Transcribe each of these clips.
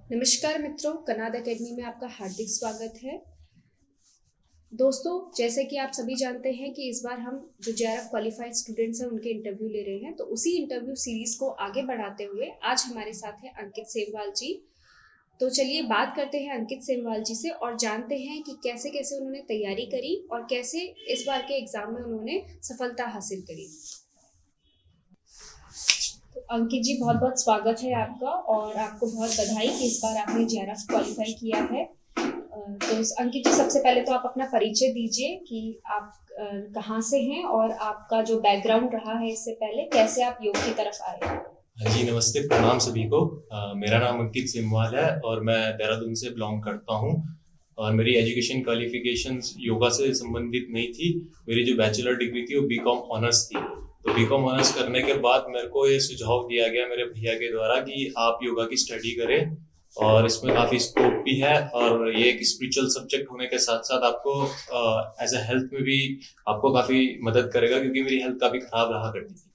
नमस्कार मित्रों, कनाद एकेडमी में आपका हार्दिक स्वागत है। दोस्तों, जैसे कि आप सभी जानते हैं कि इस बार हम जो जेआरएफ क्वालिफाइड स्टूडेंट्स हैं उनके इंटरव्यू ले रहे हैं, तो उसी इंटरव्यू सीरीज को आगे बढ़ाते हुए आज हमारे साथ हैं अंकित सेमवाल जी। तो चलिए बात करते हैं अंकित सेमवाल जी से और जानते हैं कि कैसे कैसे उन्होंने तैयारी करी और कैसे इस बार के एग्जाम में उन्होंने सफलता हासिल करी। तो अंकित जी, बहुत बहुत स्वागत है आपका और आपको बहुत बधाई कि इस बार आपने जेआरएफ क्वालिफाई किया है। तो अंकित जी, सबसे पहले तो आप अपना परिचय दीजिए कि आप कहाँ से हैं और आपका जो बैकग्राउंड रहा है इससे पहले, कैसे आप योग की तरफ आए। हाँ जी, नमस्ते, प्रणाम सभी को। मेरा नाम अंकित सेमवाल है और मैं देहरादून से बिलोंग करता हूँ और मेरी एजुकेशन क्वालिफिकेशंस योगा से संबंधित नहीं थी। मेरी जो बैचलर डिग्री थी वो बीकॉम ऑनर्स थी। तो बीकॉम ऑनर्स करने के बाद मेरे को ये सुझाव दिया गया मेरे भैया के द्वारा कि आप योगा की स्टडी करें और इसमें काफ़ी स्कोप भी है और ये एक स्पिरिचुअल सब्जेक्ट होने के साथ साथ आपको एज अ हेल्थ में भी आपको काफ़ी मदद करेगा, क्योंकि मेरी हेल्थ काफ़ी ख़राब रहा करती थी।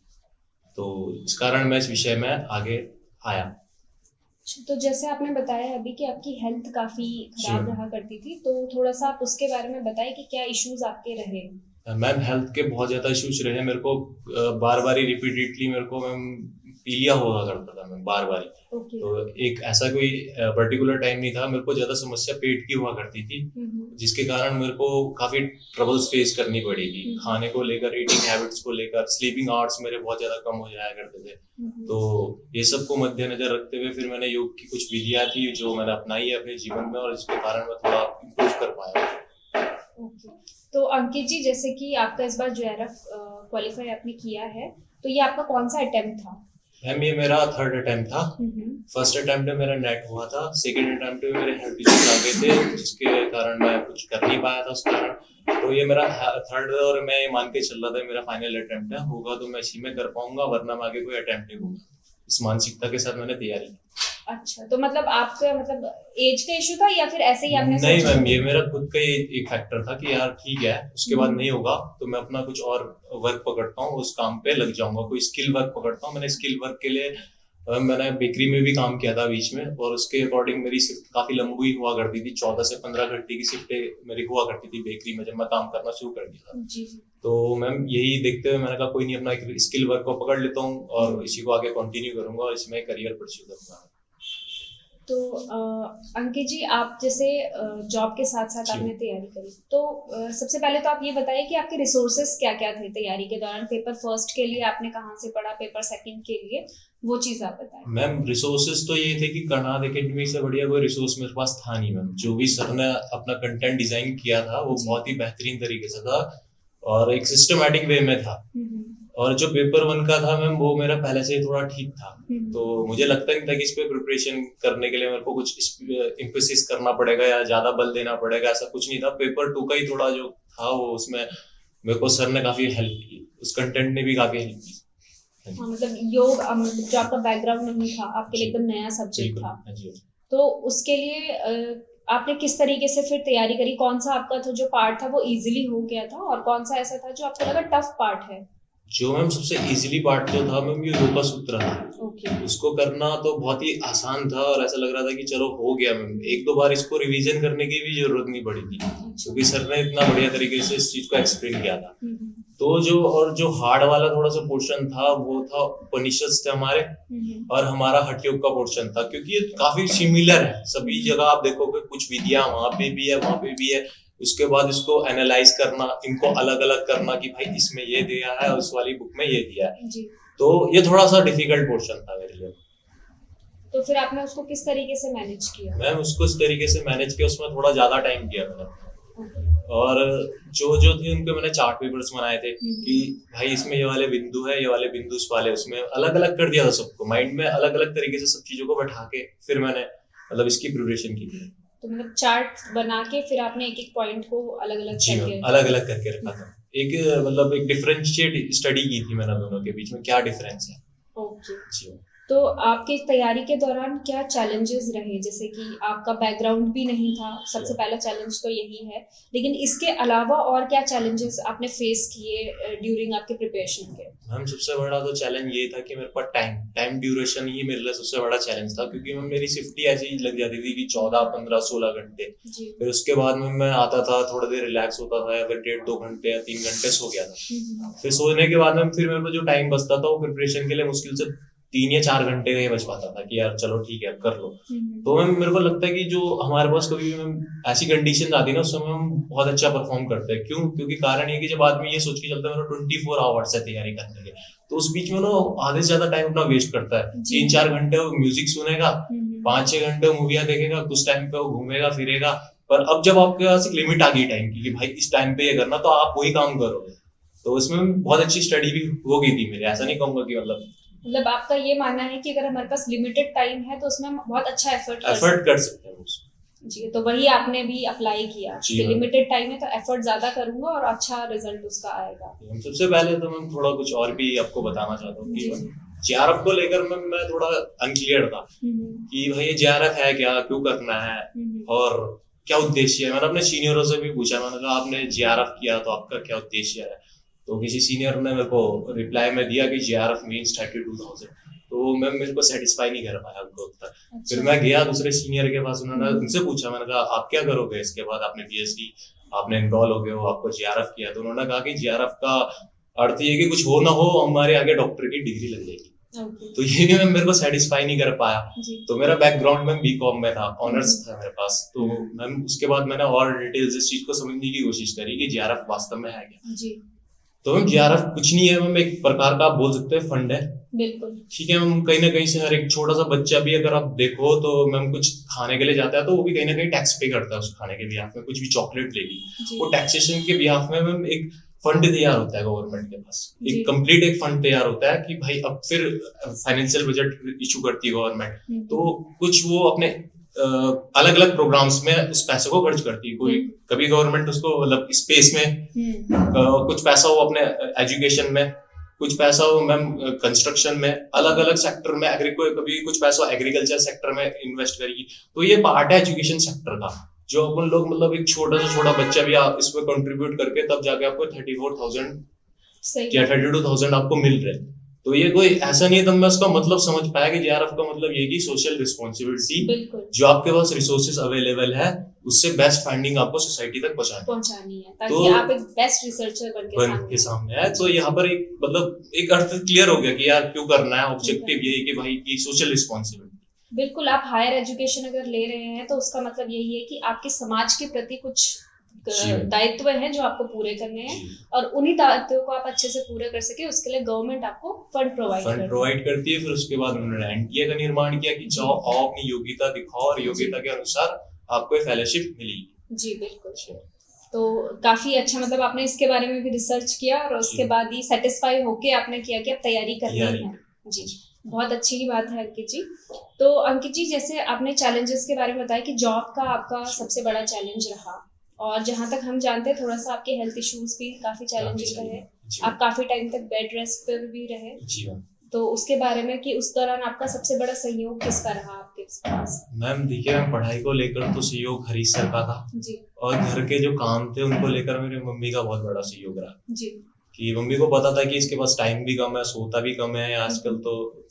तो इस कारण मैं इस विषय में आगे आया। तो जैसे आपने बताया अभी कि आपकी हेल्थ काफी खराब रहा करती थी, तो थोड़ा सा आप उसके बारे में बताएं कि क्या इश्यूज आपके रहे। मैम, हेल्थ के बहुत ज्यादा इश्यूज रहे मेरे को। बार बार ही रिपीटेडली मेरे को मैम पीलिया हुआ करता था मैम, बार बार ही। तो एक ऐसा कोई पर्टिकुलर टाइम नहीं था। मेरे को ज्यादा समस्या पेट की हुआ करती थी, जिसके कारण मेरे को काफी ट्रबल्स फेस करनी पड़ेगी, खाने को लेकर, ईटिंग हैबिट्स को लेकर, स्लीपिंग आवर्स मेरे बहुत ज्यादा कम हो जाया करते थे। तो ये सब को मद्देनजर रखते हुए फिर मैंने योग की कुछ विधियां थी जो मैंने अपनाई है अपने जीवन में और इसके कारण मैं थोड़ा इम्प्रूव कर पाया। तो अंकित जी, जैसे कि आपका इस बार जेआरएफ क्वालिफाई आपने किया है, तो ये आपका कौन सा अटेम्प्ट था। मैम, ये मेरा थर्ड अटेम्प्ट था। फर्स्ट अटेम्प्ट में मेरा नेट हुआ था, सेकंड अटेम्प्ट में मेरे हेल्थ इश्यूज आ गए थे जिसके कारण मैं कुछ कर नहीं पाया था उस कारण। तो ये मेरा थर्ड और मैं ये मान के चल रहा था मेरा फाइनल अटेम्प्ट है, होगा तो मैं इसी में कर पाऊंगा, वरना मैं आगे कोई अटेम्प्ट नहीं होगा। इस मानसिकता के साथ मैंने तैयारी की। अच्छा, तो मतलब आपका एज का इशू था या फिर ऐसे ही आपने नहीं मैम, ये मेरा खुद का ही एक फैक्टर था कि यार ठीक है, उसके बाद नहीं होगा तो मैं अपना कुछ और वर्क पकड़ता हूँ, उस काम पे लग जाऊंगा, कोई स्किल वर्क पकड़ता हूँ। मैंने स्किल वर्क के लिए मैंने बेकरी में भी काम किया था बीच में, और उसके अकॉर्डिंग मेरी शिफ्ट काफी लंबी हुआ करती थी। 14 से 15 घंटे की शिफ्टें मेरी हुआ करती थी बेकरी में, जब मैं काम करना शुरू कर दिया था। जी। तो मैम, यही देखते हुए मैंने कहा कोई नहीं, अपना एक स्किल वर्क को पकड़ लेता हूँ और इसी को आगे कंटिन्यू करूंगा और इसमें करियर परस्यू करूंगा। तो अंकित जी, आप जैसे जॉब के साथ साथ आपने तैयारी करी, तो सबसे पहले तो आप ये बताइए कि आपके रिसोर्सेस क्या क्या थे तैयारी के दौरान। पेपर फर्स्ट के लिए आपने कहाँ से पढ़ा, पेपर सेकंड के लिए, वो चीज आप बताएं। मैम, रिसोर्सेज तो ये थे कि कनाड एकेडमी से बढ़िया कोई रिसोर्स मेरे पास था नहीं मैम। जो भी सर ने अपना कंटेंट डिजाइन किया था वो बहुत ही बेहतरीन तरीके से था और एक सिस्टमैटिक वे में था। और जो पेपर वन का था मैम, वो मेरा पहले से ही थोड़ा ठीक था, तो मुझे लगता नहीं था कि इस पे प्रिपरेशन करने के लिए मेरे को कुछ इम्फेसिस करना पड़ेगा या ज्यादा बल देना पड़ेगा, ऐसा कुछ नहीं था। पेपर टू का ही थोड़ा जो था वो, उसमें मेरे को सर ने काफी हेल्प की, उस कंटेंट ने भी काफी हेल्प की। मतलब योग जो आपका बैकग्राउंड नहीं था, आपके लिए एकदम नया सब्जेक्ट था, तो उसके लिए आपने किस तरीके से फिर तैयारी करी। कौन सा आपका जो पार्ट था वो इजीली हो गया था और कौन सा ऐसा था जो आपको लगा टफ पार्ट है। जो मैम सबसे इजीली पार्ट जो था मैम, ये योगा सूत्र था। उसको करना तो बहुत ही आसान था और ऐसा लग रहा था कि चलो हो गया मैम। एक दो बार इसको रिवीजन करने की भी जरूरत नहीं पड़ी थी, क्योंकि सर ने इतना बढ़िया तरीके से इस चीज को एक्सप्लेन किया था। तो जो हार्ड वाला थोड़ा सा पोर्शन था वो था उपनिषद थे हमारे, और हमारा हठ योग का पोर्शन था, क्योंकि ये काफी सिमिलर है। सभी जगह आप देखोगे कुछ विधियां वहां पे भी है, वहां पे भी है। उसके बाद इसको एनालाइज करना, इनको अलग अलग करना कि भाई इसमें ये दिया है और उस वाली बुक में ये दिया है जी। तो ये थोड़ा सा डिफिकल्ट पोर्शन था मेरे लिए। तो फिर आपने उसको किस तरीके से मैनेज किया। मैम, उसको इस तरीके से मैनेज किया, उसमें थोड़ा ज्यादा टाइम दिया मैंने। और जो जो थी उनके मैंने चार्ट पेपर्स बनाए थे कि भाई इसमें ये वाले बिंदु है, ये वाले बिंदु उस वाले, उसमें अलग अलग कर दिया था सबको, माइंड में अलग अलग तरीके से सब चीजों को बैठा के फिर मैंने इसकी प्रिपरेशन की थी। तो चार्ट बना के फिर आपने एक एक पॉइंट को अलग अलग करके रखा था। एक एक डिफरेंशिएट स्टडी की थी मैंने दोनों के बीच में क्या डिफरेंस है। ओके जी। तो आपकी तैयारी के दौरान क्या चैलेंजेस रहे, जैसे कि आपका बैकग्राउंड भी नहीं था, सबसे पहला चैलेंज तो यही है, लेकिन इसके अलावा और क्या चैलेंजेस आपने फेस किए ड्यूरिंग आपके प्रिपरेशन के? मैम सबसे बड़ा तो चैलेंज ये था कि मेरे पास टाइम ड्यूरेशन ही मेरे लिए सबसे बड़ा चैलेंज था, क्योंकि मैम मेरी शिफ्ट ही ऐसी ही लग जाती थी कि 14, 15, 16 घंटे। फिर उसके बाद में मैं आता था, थोड़ा देर रिलैक्स होता था, या फिर 1.5, 2 घंटे या 3 घंटे सो गया था। फिर सोने के बाद में फिर मेरे को जो टाइम बचता था वो प्रिपरेशन के लिए मुश्किल से 3 या 4 घंटे का ही बच पाता था कि यार चलो ठीक है अब कर लो। तो मैम मेरे को लगता है कि जो हमारे पास कभी भी ऐसी कंडीशन आती है ना, उस समय हम बहुत अच्छा परफॉर्म करते हैं। क्यों? क्योंकि कारण ये कि जब आदमी ये सोच के चलता है मेरा 24 आवर्स है तैयारी करने के, तो उस बीच में ना आधे से ज्यादा टाइम अपना वेस्ट करता है। 3-4 घंटे वो म्यूजिक सुनेगा, 5-6 घंटे मूवियाँ देखेगा, कुछ टाइम पे वो घूमेगा फिरेगा। पर अब जब आपके पास एक लिमिट आ गई टाइम की कि भाई इस टाइम पे ये करना, तो आप वही काम करोगे। तो इसमें बहुत अच्छी स्टडी भी हो गई थी मेरी, ऐसा नहीं कहूंगा कि मतलब आपका ये मानना है कि अगर हमारे पास लिमिटेड टाइम है तो उसमें हम बहुत अच्छा एफर्ट कर सकते हैं जी। तो वही आपने भी अप्लाई किया कि लिमिटेड टाइम है तो एफर्ट ज्यादा करूंगा और अच्छा रिजल्ट उसका आएगा। सबसे पहले तो मैं थोड़ा कुछ और भी आपको बताना चाहता हूँ कि जेआरएफ को लेकर मैं थोड़ा अनक्लियर था कि भाई ये जेआरएफ है क्या, क्यों करना है और क्या उद्देश्य है। मैंने अपने सीनियरों से भी पूछा, मैंने कहा आपने जेआरएफ किया तो आपका क्या उद्देश्य है। तो किसी सीनियर ने मेरे को रिप्लाई में दिया कि जेआरएफ मींस 32,000। तो मैं मेरे को सेटिस्फाई नहीं कर पाया उनको उत्तर। फिर मैं गया दूसरे सीनियर के पास, उन्होंने उनसे पूछा, मैंने कहा आप क्या करोगे इसके बाद, आपने पीएचडी, आपने एनरोल हो गए हो, आपको जेआरएफ किया। तो उन्होंने कहा कि जेआरएफ का अर्थ ये कि कुछ हो ना हो हमारे आगे डॉक्टर की डिग्री लग जाएगी। तो ये भी मैं मेरे को सेटिस्फाई नहीं कर पाया। तो मेरा बैकग्राउंड में बीकॉम में था, ऑनर्स था मेरे पास। तो मैम उसके बाद मैंने और डिटेल्स इस चीज को समझने की कोशिश करी कि जेआरएफ वास्तव में है क्या। तो मैम जेआरएफ कुछ नहीं है मैम, एक प्रकार का आप बोल सकते हैं फंड है। बिल्कुल ठीक है मैम। कहीं ना कहीं से हर एक छोटा सा बच्चा भी अगर आप देखो तो मैम कुछ खाने के लिए जाता है तो वो भी कहीं ना कहीं टैक्स पे करता है उस खाने के बिहाफ में। कुछ भी चॉकलेट ले ली, वो टैक्सेशन के बिहाफ में मैम एक फंड तैयार होता है गवर्नमेंट के पास, एक कंप्लीट एक फंड तैयार होता है कि भाई अब फिर फाइनेंशियल बजट इशू करती है गवर्नमेंट। तो कुछ वो अपने अलग अलग प्रोग्राम्स में उस पैसे को खर्च करती है। कोई कभी गवर्नमेंट उसको मतलब स्पेस में कुछ पैसा हो, अपने एजुकेशन में कुछ पैसा हो मैम, कंस्ट्रक्शन में, अलग अलग सेक्टर में, कभी कुछ पैसा एग्रीकल्चर सेक्टर में इन्वेस्ट करेगी। तो ये पार्ट है एजुकेशन सेक्टर का, जो अपन लोग मतलब एक छोटा से छोटा बच्चा भी आप इसमें कंट्रीब्यूट करके तब जाके आपको 34,000 या 32,000 आपको मिल रहे। तो ये कोई ऐसा नहीं है। तब मैं उसका मतलब समझ पाया कि जेआरएफ का मतलब ये कि सोशल रिस्पॉन्सिबिलिटी, जो आपके पास रिसोर्सेज अवेलेबल है उससे बेस्ट फंडिंग आपको सोसाइटी तक पहुंचानी है, ताकि तो आप एक बेस्ट रिसर्चर बन के सामने है। तो यहाँ पर एक मतलब एक अर्थ क्लियर हो गया कि यार क्यों करना है। ऑब्जेक्टिव यही कि भाई की सोशल रिस्पॉन्सिबिलिटी। बिल्कुल, आप हायर एजुकेशन अगर ले रहे हैं तो उसका मतलब यही है कि आपके समाज के प्रति कुछ दायित्व हैं जो आपको पूरे करने हैं, और उन्हीं दायित्वों को आप अच्छे से पूरे कर सके उसके लिए गवर्नमेंट आपको फंड प्रोवाइड करती है। फिर उसके बाद उन्होंने एनटीए का निर्माण किया कि जाओ आओ अपनी योग्यता दिखाओ और योग्यता के अनुसार आपको फेलोशिप मिलेगी। जी बिल्कुल। तो काफी अच्छा, मतलब आपने इसके बारे में भी रिसर्च किया और उसके बाद ही सेटिस्फाई होके आपने किया कि अब तैयारी करनी है। जी, बहुत अच्छी बात है अंकित जी। तो अंकित जी, जैसे आपने चैलेंजेस के बारे में बताया कि जॉब का आपका सबसे बड़ा चैलेंज रहा, और जहां तक हम जानते हैं थोड़ा सा आपके हेल्थ इश्यूज भी काफी चैलेंजिंग रहे, आप काफी टाइम तक बेड रेस्ट पर भी रहे। तो उसके बारे में कि उस दौरान आपका सबसे बड़ा सहयोग किसका रहा आपके पास? मैम देखिए, मैं पढ़ाई को लेकर तो सहयोग हरीश सर का था जी, और घर के जो काम थे उनको लेकर मेरी मम्मी का बहुत बड़ा सहयोग रहा जी। कि मम्मी को पता था कि इसके पास टाइम भी कम है, सोता भी कम है आजकल।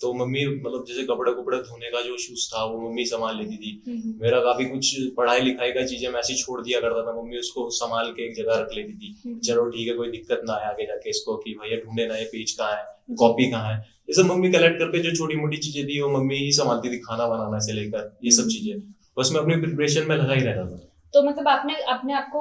तो मम्मी मतलब जैसे कपड़े धोने का जो इश्यूज था वो मम्मी संभाल लेती थी। मेरा काफी कुछ पढ़ाई लिखाई का चीजें मैं ऐसे छोड़ दिया करता था, मम्मी उसको संभाल के एक जगह रख लेती थी। चलो ठीक है, कोई दिक्कत ना आए आगे जाके इसको कि भैया ढूंढे ना ये पेज कहाँ है, कॉपी कहाँ है। ये सब मम्मी कलेक्ट करके जो छोटी मोटी चीजें थी वो मम्मी ही संभालती थी, खाना बनाना से लेकर ये सब चीजें। बस मैं अपनी प्रिपरेशन में लगा ही रहता था। तो मतलब आपने अपने आप को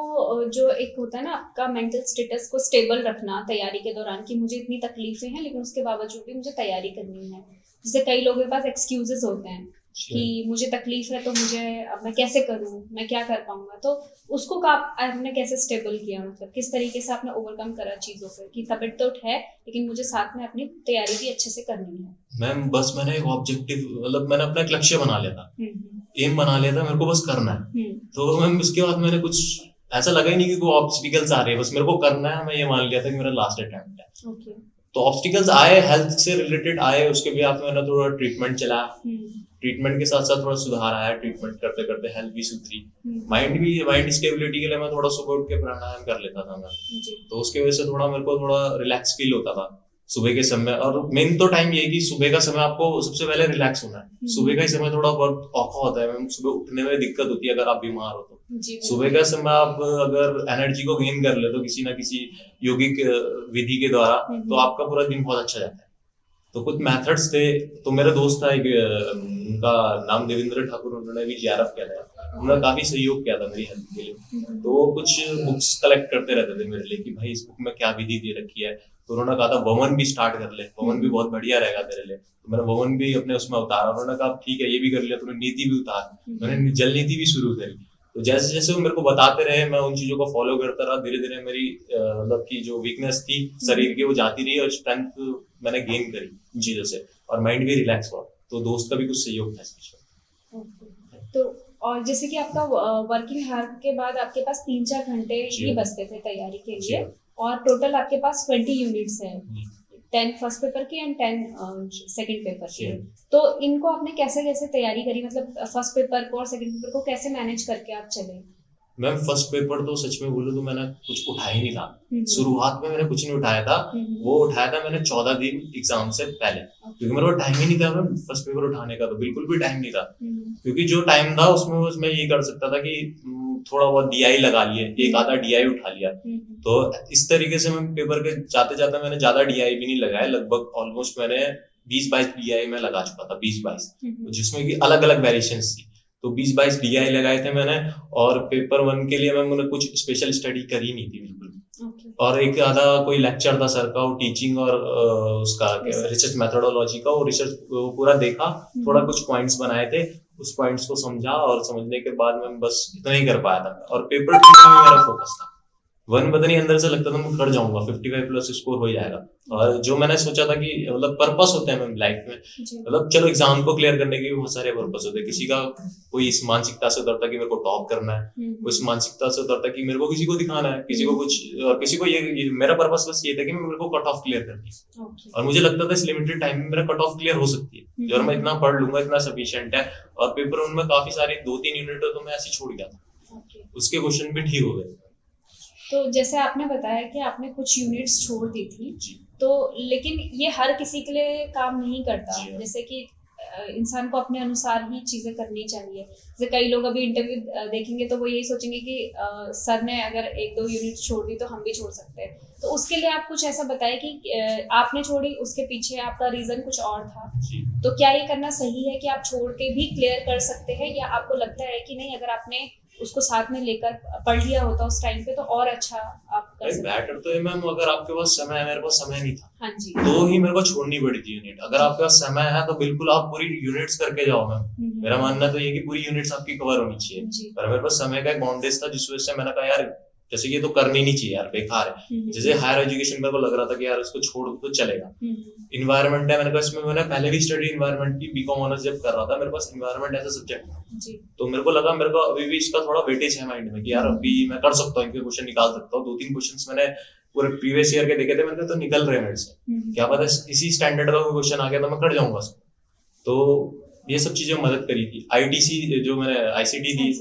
जो एक होता है ना आपका मेंटल स्टेटस को स्टेबल रखना तैयारी के दौरान, कि मुझे इतनी तकलीफें हैं लेकिन उसके बावजूद भी मुझे तैयारी करनी है। जैसे कई लोगों के पास एक्सक्यूजेस होते हैं कि मुझे तकलीफ है तो मुझे अब मैं कैसे करूं, मैं क्या कर पाऊंगा। तो उसको आपने कैसे स्टेबल किया, मतलब किस तरीके से आपने ओवरकम करा चीजों से कि तबीयत तो है लेकिन मुझे साथ में अपनी तैयारी भी अच्छे से करनी है? मैम बस मैंने एक ऑब्जेक्टिव, मतलब मैंने अपना एक लक्ष्य बना लिया था, एम बना लिया था, मेरे को बस करना है। तो मैम उसके बाद मैंने कुछ ऐसा लगा ही नहीं कि कोई ऑब्स्टिकल्स आ रहे हैं, बस मेरे को करना है। मैं ये मान लिया था कि मेरा लास्ट अटेम्प्ट है। तो ऑब्स्टिकल्स आए, हेल्थ से रिलेटेड आए, उसके भी आप मैंने थोड़ा ट्रीटमेंट चलाया, ट्रीटमेंट के साथ साथ थोड़ा सुधार आया, ट्रीटमेंट करते करते हेल्थ भी सुधरी, माइंड स्टेबिलिटी के लिए मैं थोड़ा सुबह उठ के प्राणायाम कर लेता था मैं, तो उसके वजह से थोड़ा मेरे को थोड़ा रिलैक्स फील होता था सुबह के समय। और मेन तो टाइम ये है कि सुबह का समय आपको सबसे पहले रिलैक्स होना है, सुबह का ही समय थोड़ा बहुत औखा होता है मैम, सुबह उठने में दिक्कत होती है अगर आप बीमार हो तो। सुबह का समय आप अगर एनर्जी को गेन कर ले तो किसी ना किसी योगिक विधि के द्वारा, तो आपका पूरा दिन बहुत अच्छा जाता है। तो कुछ मेथड्स थे, तो मेरा दोस्त था एक, उनका नाम देवेंद्र ठाकुर, उन्होंने भी जेआरएफ किया था, उन्होंने काफी सहयोग किया था मेरी हेल्प के लिए, तो वो कुछ बुक्स कलेक्ट करते रहते थे मेरे लिए कि भाई इस बुक में क्या विधि दे रखी है, तो उन्होंने कहा था वमन भी स्टार्ट कर ले, वमन भी बहुत बढ़िया रहेगा तेरे लिए, तो मैंने वमन भी अपने उसमें उतारा, उन्होंने कहा ठीक है ये भी कर लिया, तूने नीति भी उतार, मैंने जल नीति भी शुरू करी। तो जैसे जैसे वो मेरे को बताते रहे, मैं उन चीजों को फॉलो करता रहा, धीरे धीरे मेरी मतलब की जो वीकनेस थी शरीर की वो जाती रही, और स्ट्रेंथ मैंने गेन करी इन चीजों से, और माइंड भी रिलैक्स हुआ, तो दोस्त का भी कुछ सहयोग था इसमें। तो और जैसे कि आपका वर्किंग हार के बाद आपके पास 3-4 घंटे ही बचते थे तैयारी के लिए, और टोटल आपके पास 20 यूनिट्स हैं, 10 फर्स्ट पेपर की एंड 10 सेकंड पेपर की। तो इनको आपने कैसे कैसे तैयारी करी, मतलब फर्स्ट पेपर को और सेकंड पेपर को कैसे मैनेज करके आप चले? मैम फर्स्ट पेपर तो सच में बोलूं तो मैंने कुछ उठाया ही नहीं था, शुरुआत में मैंने कुछ नहीं उठाया था, वो उठाया था मैंने 14 दिन एग्जाम से पहले, क्योंकि मेरे को टाइम ही नहीं था मैम फर्स्ट पेपर उठाने का, तो बिल्कुल भी टाइम नहीं था, क्योंकि जो टाइम था उसमें मैं ये कर सकता था कि थोड़ा बहुत डीआई लगा लिए, एक आधा डीआई उठा लिया, तो इस तरीके से मैं पेपर के जाते जाते मैंने ज्यादा डीआई भी नहीं लगाया, लगभग ऑलमोस्ट मैंने 20-22 डीआई में लगा चुका था, 20-22, जिसमें कि अलग अलग वेरिएशंस थी, तो 20-22 डीआई लगाए थे मैंने, और पेपर 1 के लिए मैंने कुछ स्पेशल स्टडी करी नहीं थी बिल्कुल, और एक आधा कोई लेक्चर था सर का, वो टीचिंग और उसका रिसर्च मेथोडोलॉजी का, वो रिसर्च पूरा देखा, थोड़ा कुछ पॉइंट्स बनाए थे, उस पॉइंट्स को समझा, और समझने के बाद मैं बस इतना ही कर पाया था, और पेपर 2 में मेरा फोकस था, 1 पता नहीं अंदर से लगता था मैं कर जाऊंगा, 55 प्लस स्कोर हो जाएगा, और जो मैंने सोचा था कि मतलब पर्पस होते हैं मैम लाइफ में, मतलब चलो एग्जाम को क्लियर करने के भी बहुत सारे पर्पस होते हैं, किसी का कोई इस मानसिकता से उतरता कि मेरे को टॉप करना है, कोई इस मानसिकता से उतरता कि मेरे को किसी को दिखाना है, किसी को कुछ, और किसी को ये मेरा पर्पस बस ये था कि मेरे को कट ऑफ क्लियर करनी है, और मुझे लगता था इस लिमिटेड टाइम में मेरा कट ऑफ क्लियर हो सकती है, और मैं इतना पढ़ लूंगा, इतना सफिशिएंट है, और पेपर उनमें काफी सारे 2-3 यूनिट तो मैं ऐसे छोड़ गया था, उसके क्वेश्चन भी ठीक हो गए। तो जैसे आपने बताया कि आपने कुछ यूनिट्स छोड़ दी थी, तो लेकिन ये हर किसी के लिए काम नहीं करता, जैसे कि इंसान को अपने अनुसार ही चीजें करनी चाहिए, जैसे कई लोग अभी इंटरव्यू देखेंगे तो वो यही सोचेंगे कि सर ने अगर 1-2 यूनिट छोड़ दी तो हम भी छोड़ सकते हैं, तो उसके लिए आप कुछ ऐसा बताएं कि आपने छोड़ी, उसके पीछे आपका रीजन कुछ और था, तो क्या ये करना सही है कि आप छोड़ के भी क्लियर कर सकते हैं, या आपको लगता है कि नहीं अगर आपने उसको साथ में लेकर पढ़ लिया होता उस टाइम पे तो और अच्छा आप कर सकते? बेटर तो है मैम, अगर आपके पास समय है, मेरे पास समय नहीं था, हाँ जी, तो ही मेरे को छोड़नी पड़ी थी यूनिट, अगर आपके पास समय है तो बिल्कुल आप पूरी यूनिट्स करके जाओ मैम, मेरा मानना तो ये कि पूरी यूनिट्स आपकी कवर होनी चाहिए, पर मेरे पास समय का एक बाउंडेज था, जिस वजह से मैंने कहा यार जैसे ये तो करनी नहीं चाहिए यार, बेकार है, जैसे हायर एजुकेशन मेरे को लग रहा था कि यार इसको छोड़ तो चलेगा, इन्वायरमेंट है, मैंने कहा इसमें मैंने पहले भी स्टडी इन्वायरमेंट की, बीकॉम ऑनर्स जब कर रहा था मेरे पास इन्वायरमेंट एज अ सब्जेक्ट था, तो मेरे को लगा मेरे को अभी भी इसका थोड़ा वेटेज है माइंड में कि यार अभी मैं कर सकता हूँ, इनके क्वेश्चन निकाल सकता हूँ, 2-3 क्वेश्चन मैंने पूरे प्रीवियस ईयर के देखे थे, मैंने तो निकल रहे मेरे से, क्या पता इसी स्टैंडर्ड का कोई क्वेश्चन आ गया तो मैं कर जाऊंगा उसको, तो ये सब चीजें मदद करी थी। आईटीसी जो मैंने आईसीटी दी,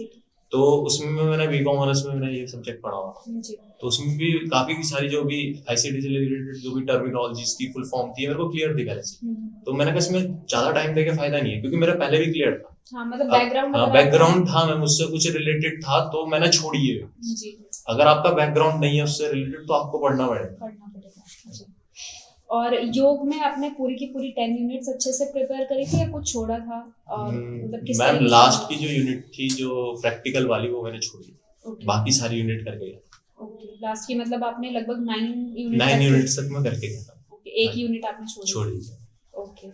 तो उसमें मैंने बीकॉम ऑनर्स में मैंने ये सब्जेक्ट पढ़ा हुआ, तो उसमें भी काफी सारी जो भी आईसीटी से रिलेटेड जो भी टर्मिनोलॉजीज की फुल फॉर्म थी मेरे को क्लियर थी पहले से, तो मैंने कहा इसमें ज्यादा टाइम देके फायदा नहीं है, क्योंकि मेरा पहले भी क्लियर था, हाँ, मतलब बैकग्राउंड था, मैं मुझसे कुछ रिलेटेड था, तो मैंने छोड़ी है, अगर आपका बैकग्राउंड नहीं है उससे रिलेटेड तो आपको पढ़ना पड़ेगा। और योग में आपने पूरी की पूरी 10 यूनिट्स अच्छे से प्रिपेयर करी थी या कुछ छोड़ा था? और मतलब मैम लास्ट की जो यूनिट थी जो प्रैक्टिकल वाली वो मैंने छोड़ी, बाकी सारी यूनिट कर गया। लास्ट की मतलब आपने लगभग 9 यूनिट तक मैं करके गया। एक यूनिट आपने छोड़ दी। ओके,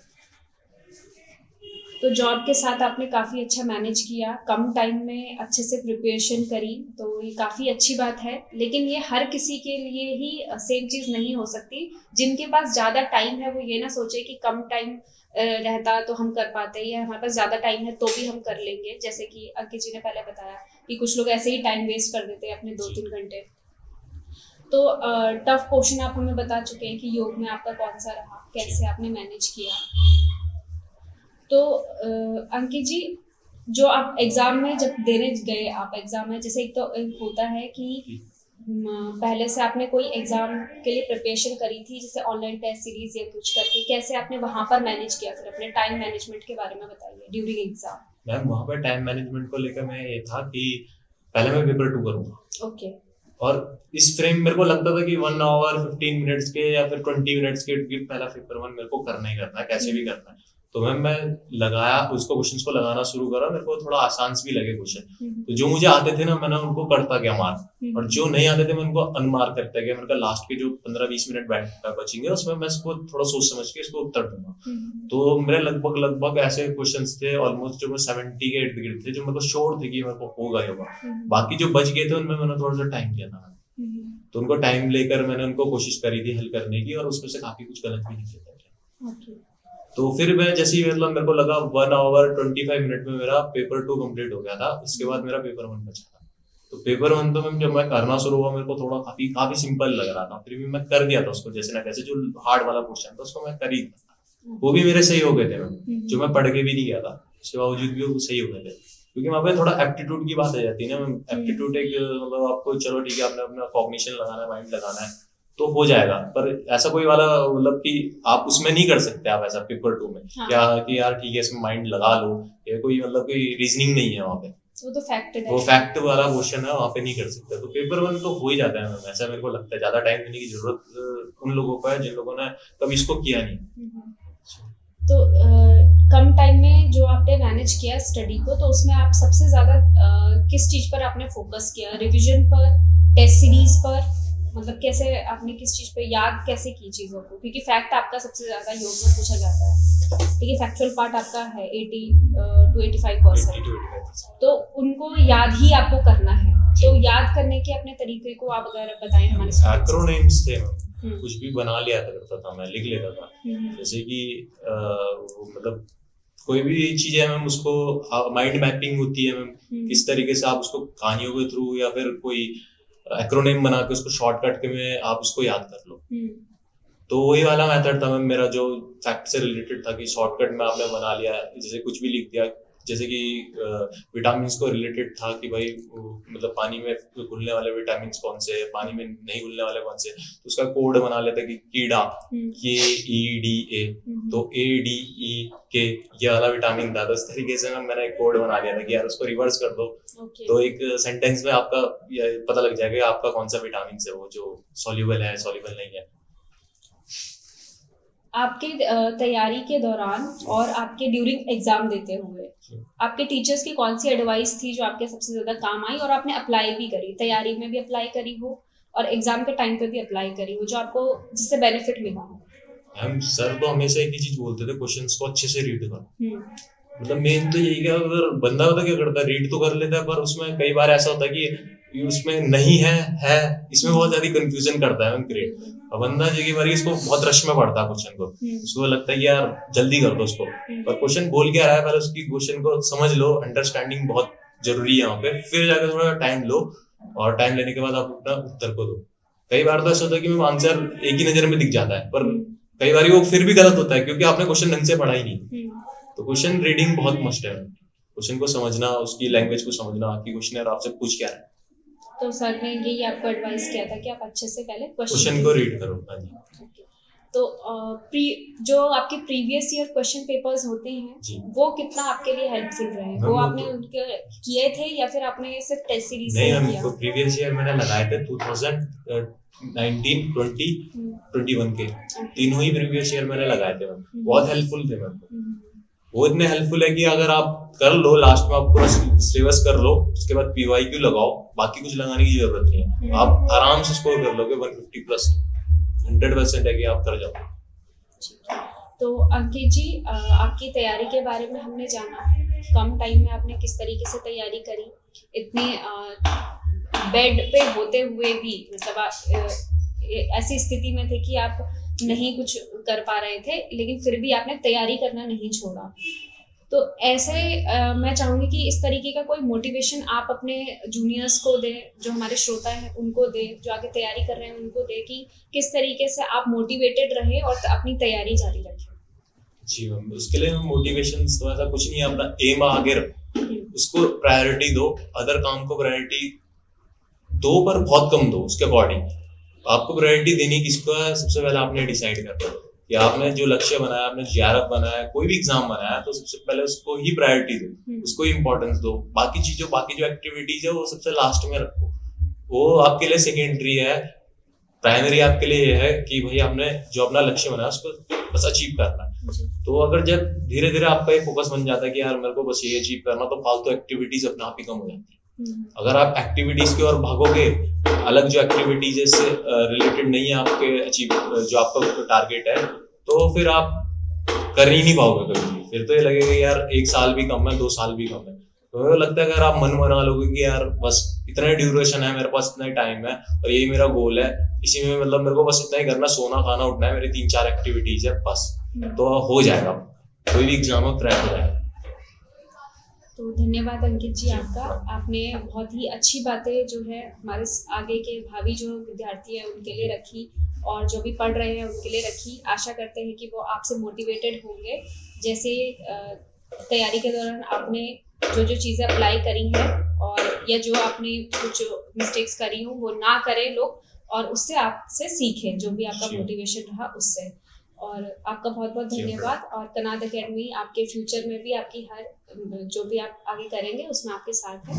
तो जॉब के साथ आपने काफ़ी अच्छा मैनेज किया, कम टाइम में अच्छे से प्रिपरेशन करी, तो ये काफ़ी अच्छी बात है, लेकिन ये हर किसी के लिए ही सेम चीज़ नहीं हो सकती। जिनके पास ज़्यादा टाइम है वो ये ना सोचे कि कम टाइम रहता तो हम कर पाते, या हमारे पास ज़्यादा टाइम है तो भी हम कर लेंगे, जैसे कि अंकित जी ने पहले बताया कि कुछ लोग ऐसे ही टाइम वेस्ट कर देते हैं अपने 2-3 घंटे। तो टफ क्वेश्चन आप हमें बता चुके हैं कि योग में आपका कौन सा रहा, कैसे आपने मैनेज किया। तो अंकित जी, जो आप एग्जाम में जब देने गए, आप एग्जाम में जैसे एक तो होता है कि पहले से आपने कोई एग्जाम के लिए प्रिपरेशन करी थी, जैसे ऑनलाइन टेस्ट सीरीज या कुछ करके, कैसे आपने वहां पर मैनेज किया, फिर अपने टाइम मैनेजमेंट के बारे में बताइए ड्यूरिंग एग्जाम। मैम वहाँ पर टाइम मैनेजमेंट को लेकर मैं ये था कि पहले मैं पेपर 2 करूँगा। ओके। और इस फ्रेम मेरे को लगता था कि 1 आवर 15 मिनट्स के या फिर 20 मिनट्स के पहला पेपर 1 मेरे को करना ही करना है, कैसे भी करना है। तो मैं लगाया उसको, क्वेश्चंस को लगाना शुरू करा, मेरे को थोड़ा आसान भी लगे क्वेश्चन। तो जो मुझे आते थे ना, मैंने उनको करता गया मार्क, और जो नहीं आते थे मैं उनको अनमार्क करता गया। मैंने कहा लास्ट के जो 15-20 मिनट बचेंगे उसमें मैं इसको थोड़ा सोच समझ के इसको उत्तर दूंगा। तो मेरे लगभग ऐसे क्वेश्चंस थे ऑलमोस्ट जो मैं 70 के इर्द गिर्द थे, जो मेरे को श्योर थे कि मेरे को होगा ही होगा। बाकी जो बच गए थे उनमें मैंने थोड़ा सा टाइम दिया था, तो उनको टाइम लेकर मैंने उनको कोशिश करी थी हल करने की, और उसमें से काफी कुछ गलत भी निकले थे। तो फिर मैं जैसे ही मतलब मेरे को लगा 1 आवर 25 मिनट में मेरा पेपर 2 कंप्लीट हो गया था, इसके बाद मेरा पेपर 1 बचा था। तो पेपर 1 तो जब मैं करना शुरू हुआ, मेरे को थोड़ा काफी सिंपल लग रहा था, फिर भी मैं कर दिया था उसको जैसे ना कैसे। जो हार्ड वाला क्वेश्चन था उसको मैं कर ही था, वो भी मेरे सही हो गए थे, जो मैं पढ़ के भी नहीं गया था उसके बावजूद भी वो सही हो गए थे। क्योंकि वहाँ पे थोड़ा एप्टीट्यूड की बात आ जाती है ना। एप्टीट्यूड एक मतलब आपको चलो ठीक है, आपने अपना कॉग्निशन लगाना है, माइंड लगाना है तो हो जाएगा, पर ऐसा कोई वाला मतलब कि आप उसमें नहीं कर सकते आप ऐसा पेपर 2 में। हाँ। क्या कि यार ठीक है इसमें माइंड लगा लो, ये कोई मतलब कोई रीजनिंग नहीं है वहाँ पे, वो तो फैक्ट है, वो फैक्ट वाला क्वेश्चन है, वहाँ पे नहीं कर सकते। तो पेपर 1 तो हो ही जाता है, ऐसा मेरे को लगता है। ज्यादा टाइम देने की जरूरत उन लोगों को है जिन लोगों ने कभी इसको किया नहीं। तो कम टाइम में जो आपने मैनेज किया स्टडी को, तो उसमें आप सबसे ज्यादा किस चीज पर आपने फोकस किया, रिवीजन पर, टेस्ट सीरीज पर, मतलब कैसे आपने किस चीज पे याद कैसे की चीजों को, क्योंकि फैक्ट आपका सबसे ज्यादा योग में पूछा जाता है, ठीक है, फैक्चुअल पार्ट आपका है 80 to 85%, तो उनको याद ही आपको करना है। तो याद करने के अपने तरीके को आप अगर बताएं हमारे साथ। एक्रोनिम्स थे, कुछ भी बना लिया करता था मैं, लिख लेता था, जैसे कि मतलब कोई भी चीज है मैम, उसको माइंड मैपिंग होती है मैम, किस तरीके से आप उसको कहानियों के थ्रू या फिर कोई एक्रोनिम बना के उसको शॉर्टकट के में आप उसको याद कर लो। तो वही वाला मेथड था मैम मेरा, जो फैक्ट से रिलेटेड था कि शॉर्टकट में आपने बना लिया, जैसे कुछ भी लिख दिया, जैसे कि विटामिन को रिलेटेड था कि भाई मतलब पानी में घुलने वाले विटामिन कौन से, पानी में नहीं घुलने वाले कौन से, तो उसका कोड बना लेता कि कीड़ा KEDA, तो ADE ये वाला विटामिन था। तो इस तरीके से मैंने एक कोड बना लिया था कि यार उसको रिवर्स कर दो, तो एक सेंटेंस में आपका पता लग जाएगा आपका कौन सा विटामिन है, वो जो सॉल्युबल है सॉल्युबल नहीं है। आपके तैयारी के दौरान और आपके ड्यूरिंग एग्जाम देते हुए आपके टीचर्स की कौन सी एडवाइस थी जो आपके सबसे ज्यादा काम आई और आपने अप्लाई भी करी, तैयारी में भी अप्लाई करी हो और एग्जाम के टाइम पे भी अप्लाई करी हो, जो आपको जिससे बेनिफिट मिला हो? हम सर तो हमेशा एक ही चीज बोलते थे, क्वेश्चंस को अच्छे से रीड करो। मतलब मेन तो यही है, अगर बंदा होता क्या करता है, रीड तो कर लेता है, पर उसमें कई बार ऐसा होता है कि उसमें नहीं है इसमें बहुत ज्यादा कंफ्यूजन करता है क्रिएट। और बंदा कई बार इसको बहुत रश में पढ़ता है क्वेश्चन को, उसको लगता है कि यार जल्दी कर दो उसको, पर क्वेश्चन बोल क्या रहा है पहले उसकी क्वेश्चन को समझ लो, अंडरस्टैंडिंग बहुत जरूरी है वहाँ पे, फिर जाकर थोड़ा टाइम लो, और टाइम लेने के बाद आप अपना उत्तर को दो। कई बार तो ऐसा होता है कि आंसर एक ही नजर में दिख जाता है, पर कई बार वो फिर भी गलत होता है क्योंकि आपने क्वेश्चन ढंग से पढ़ा ही नहीं। तो क्वेश्चन रीडिंग बहुत मस्ट है, क्वेश्चन को समझना, उसकी लैंग्वेज को समझना कि क्वेश्चन आपसे पूछ क्या रहा है। तो सर ने यही आपको एडवाइस किया था कि आप अच्छे से पहले क्वेश्चन को रीड करो। हाँ जी। तो जो आपके प्रीवियस ईयर क्वेश्चन पेपर्स होते हैं वो कितना आपके लिए हेल्पफुल रहे? वो आपने उनके किए थे या फिर आपने सिर्फ टेस्ट सीरीज से किया? नहीं, प्रीवियस ईयर मैंने लगाए थे 2019, 20, 21 के तीनों ही प्रीवियस ईयर मैंने लगाए थे, बहुत हेल्पफुल थे मेरे को। वो इतने हेल्पफुल है कि अगर आप कर लो, लास्ट में आप पूरा सिलेबस कर लो, उसके बाद PYQ लगाओ, बाकी कुछ लगाने की जरूरत नहीं है, आप आराम से स्कोर कर लोगे 150 प्लस, 100% है कि आप कर जाओ। तो अंकित जी, आपकी तैयारी के बारे में हमने जाना, कम टाइम में आपने किस तरीके से तैयारी करी, इतने बेड पे होते हुए भी, मतलब आप ऐसी स्थिति में थे कि आप नहीं कुछ कर पा रहे थे, लेकिन फिर भी आपने तैयारी करना नहीं छोड़ा। तो ऐसे मैं चाहूंगी कि इस तरीके का कोई मोटिवेशन आप अपने जूनियर्स को दें, जो हमारे श्रोता हैं उनको दें, जो आगे तैयारी कर रहे हैं उनको दें, कि किस तरीके से आप मोटिवेटेड रहें और अपनी तैयारी जारी रखें। जी मैम, उसके लिए मोटिवेशन तो ऐसा कुछ नहीं है, अपना एम आगे रखो, उसको प्रायोरिटी दो, अदर काम को प्रायोरिटी दो पर बहुत कम दो। उसके अकॉर्डिंग आपको प्रायोरिटी देनी किसको है, सबसे पहले आपने डिसाइड करना है कि आपने जो लक्ष्य बनाया, आपने जेआरएफ बनाया, कोई भी एग्जाम बनाया, तो सबसे पहले उसको ही प्रायोरिटी दो, उसको ही इंपॉर्टेंस दो। बाकी जो एक्टिविटीज है वो सबसे लास्ट में रखो, वो आपके लिए सेकेंडरी है। प्राइमरी आपके लिए ये है कि भाई आपने जो अपना लक्ष्य बनाया उसको बस अचीव करना है। तो अगर जब धीरे धीरे आपका एक फोकस बन जाता है कि यार मेरे को बस ये अचीव करना, तो फालतू एक्टिविटीज अपने आप ही कम हो जाती है। अगर आप एक्टिविटीज की ओर भागोगे, अलग जो एक्टिविटीज से रिलेटेड नहीं है आपके अचीव, जो आपका टारगेट है, तो फिर आप कर ही नहीं पाओगे कभी। फिर तो ये लगेगा यार 1 साल भी कम है, 2 साल भी कम है। तो मुझे लगता है अगर आप मन बना लोगे कि यार बस इतना ही ड्यूरेशन है मेरे पास, इतना ही टाइम है और यही मेरा गोल है, इसी में मतलब मेरे को बस इतना ही करना, सोना खाना उठना है, मेरी 3-4 एक्टिविटीज है बस, तो हो जाएगा, कोई भी एग्जाम में क्रैक हो जाएगा। तो धन्यवाद अंकित जी आपका, आपने बहुत ही अच्छी बातें जो है हमारे आगे के भावी जो विद्यार्थी हैं उनके लिए रखी, और जो भी पढ़ रहे हैं उनके लिए रखी। आशा करते हैं कि वो आपसे मोटिवेटेड होंगे। जैसे तैयारी के दौरान आपने जो जो चीज़ें अप्लाई करी हैं, और या जो आपने कुछ मिस्टेक्स करी हो वो ना करें लोग, और उससे आपसे सीखें, जो भी आपका मोटिवेशन रहा उससे। और आपका बहुत बहुत धन्यवाद। और कनाद एकेडमी आपके फ्यूचर में भी आपकी हर जो भी आप आगे करेंगे उसमें आपके साथ है।